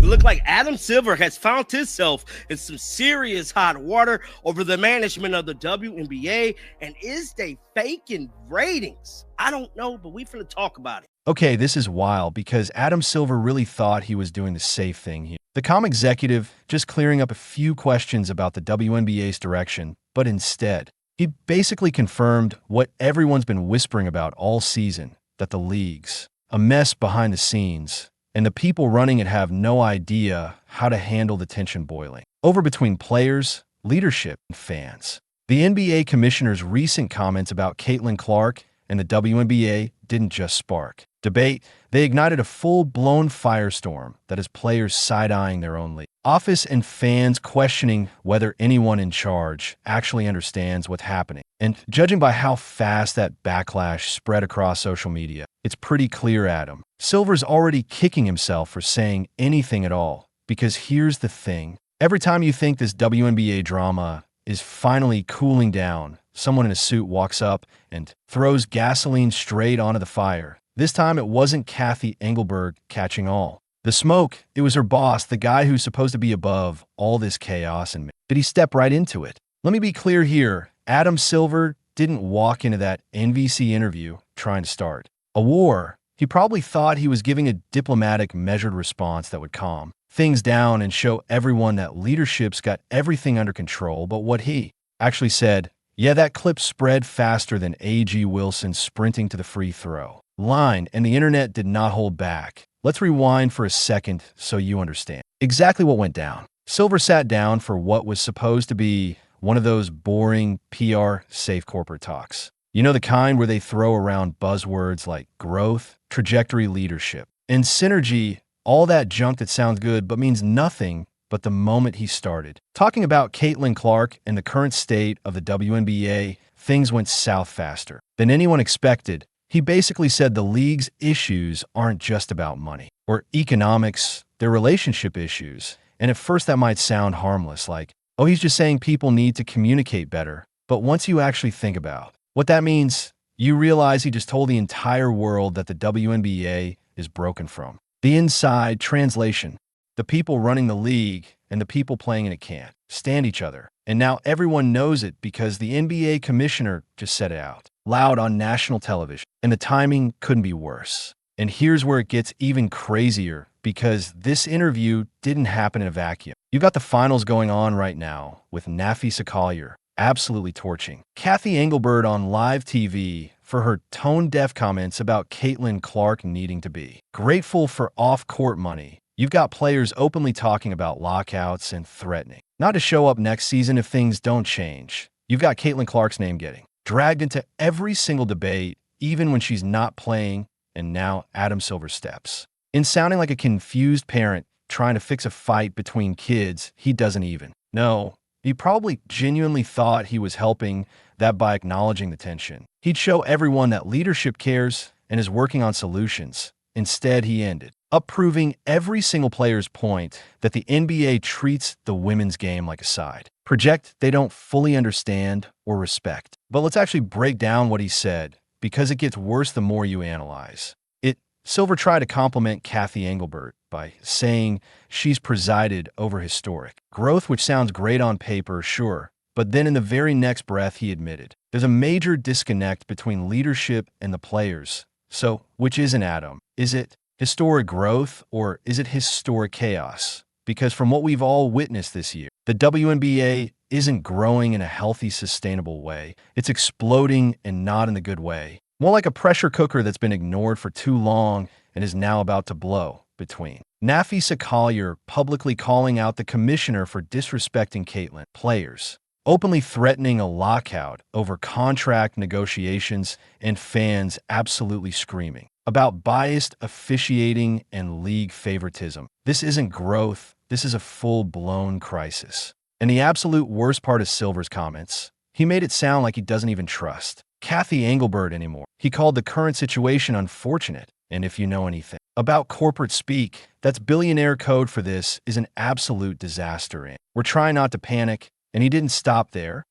look like Adam Silver has found himself in some serious hot water over the management of the WNBA. And is they faking ratings? I don't know, but we finna talk about it. Okay, this is wild because Adam Silver really thought he was doing the safe thing here. The comm executive just clearing up a few questions about the WNBA's direction, but instead, he basically confirmed what everyone's been whispering about all season, that the league's a mess behind the scenes, and the people running it have no idea how to handle the tension boiling over between players, leadership, and fans. The NBA commissioner's recent comments about Caitlin Clark and the WNBA didn't just spark debate, they ignited a full-blown firestorm that has players side-eyeing their own league. Office and fans questioning whether anyone in charge actually understands what's happening. And judging by how fast that backlash spread across social media, it's pretty clear Adam Silver's already kicking himself for saying anything at all. Because here's the thing. Every time you think this WNBA drama is finally cooling down, someone in a suit walks up and throws gasoline straight onto the fire. This time it wasn't Kathy Engelberg catching all the smoke. It was her boss, the guy who's supposed to be above all this chaos. And did he step right into it? Let me be clear here. Adam Silver didn't walk into that NBC interview trying to start a war. He probably thought he was giving a diplomatic, measured response that would calm things down and show everyone that leadership's got everything under control. But what he actually said, yeah, that clip spread faster than A.G. Wilson sprinting to the free throw line, and the internet did not hold back. Let's rewind for a second so you understand exactly what went down. Silver sat down for what was supposed to be one of those boring PR safe corporate talks. You know, the kind where they throw around buzzwords like growth, trajectory, leadership, and synergy, all that junk that sounds good but means nothing. But the moment he started talking about Caitlin Clark and the current state of the WNBA, things went south faster than anyone expected. He basically said the league's issues aren't just about money or economics, they're relationship issues. And at first that might sound harmless, like, oh, he's just saying people need to communicate better. But once you actually think about what that means, you realize he just told the entire world that the WNBA is broken from the inside. Translation: the people running the league and the people playing in it can't stand each other. And now everyone knows it because the NBA commissioner just said it out loud on national television. And the timing couldn't be worse. And here's where it gets even crazier, because this interview didn't happen in a vacuum. You've got the finals going on right now with Nafisa Collier absolutely torching Kathy Engelberg on live TV for her tone-deaf comments about Caitlin Clark needing to be grateful for off-court money. You've got players openly talking about lockouts and threatening not to show up next season if things don't change. You've got Caitlin Clark's name getting dragged into every single debate, even when she's not playing, and now Adam Silver steps in sounding like a confused parent trying to fix a fight between kids he doesn't even know. He probably genuinely thought he was helping that by acknowledging the tension. He'd show everyone that leadership cares and is working on solutions. Instead, he ended up proving every single player's point that the NBA treats the women's game like a side project they don't fully understand or respect. But let's actually break down what he said, because it gets worse the more you analyze it. Silver tried to compliment Kathy Engelberg by saying she's presided over historic growth, which sounds great on paper, sure. But then in the very next breath, he admitted there's a major disconnect between leadership and the players. So which is an Adam? Is it historic growth or is it historic chaos? Because from what we've all witnessed this year, the WNBA isn't growing in a healthy, sustainable way. It's exploding, and not in the good way. More like a pressure cooker that's been ignored for too long and is now about to blow between Nafisa Collier publicly calling out the commissioner for disrespecting Caitlin, players openly threatening a lockout over contract negotiations, and fans absolutely screaming about biased officiating and league favoritism. This isn't growth. This is a full-blown crisis. And the absolute worst part of Silver's comments, he made it sound like he doesn't even trust Kathy Engelberg anymore. He called the current situation unfortunate. And if you know anything about corporate speak, that's billionaire code for this is an absolute disaster. And we're trying not to panic. And he didn't stop there.